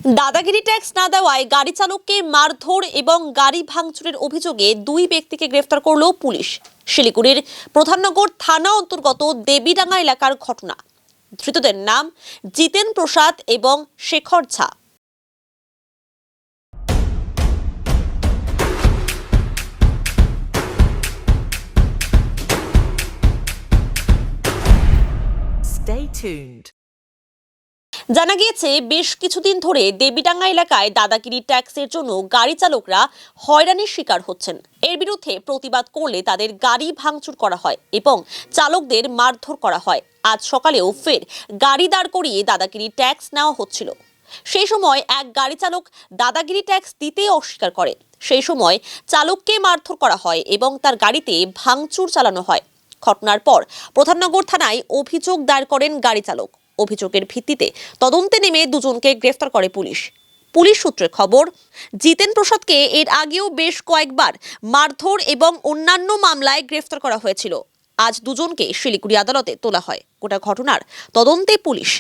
দাদাগিরি tax না দেওয়ায় গাড়ি চালককে মারধর এবং গাড়ি ভাঙচুরের অভিযোগে দুই ব্যক্তিকে গ্রেফতার করল পুলিশ। শিলিগুড়ির প্রধাননগর থানা অন্তর্গত দেবীডাঙ্গা এলাকার ঘটনা। ধৃতদের নাম জিতেন প্রসাদ এবং শেখর ঝা। Stay tuned. জানা গিয়েছে, বেশ কিছুদিন ধরে দেবীডাঙ্গা এলাকায় দাদাগিরি ট্যাক্সের জন্য গাড়ি চালকরা হয়রানির শিকার হচ্ছেন। এর বিরুদ্ধে প্রতিবাদ করলে তাদের গাড়ি ভাঙচুর করা হয় এবং চালকদের মারধর করা হয়। আজ সকালেও ফের গাড়ি দাঁড় করিয়ে দাদাগিরি ট্যাক্স নেওয়া হচ্ছিল। সেই সময় এক গাড়ি চালক দাদাগিরি ট্যাক্স দিতে অস্বীকার করে। সেই সময় চালককে মারধর করা হয় এবং তার গাড়িতে ভাঙচুর চালানো হয়। ঘটনার পর প্রধাননগর থানায় অভিযোগ দায়ের করেন গাড়ি চালক। অভিযোগের ভিত্তিতে তদন্তে নেমে দুজনকে গ্রেফতার করে পুলিশ। পুলিশ সূত্রে খবর, জিতেন প্রসাদকে এর আগেও বেশ কয়েকবার মারধর এবং অন্যান্য মামলায় গ্রেফতার করা হয়েছিল। আজ দুজনকে শিলিগুড়ি আদালতে তোলা হয়। গোটা ঘটনার তদন্তে পুলিশ।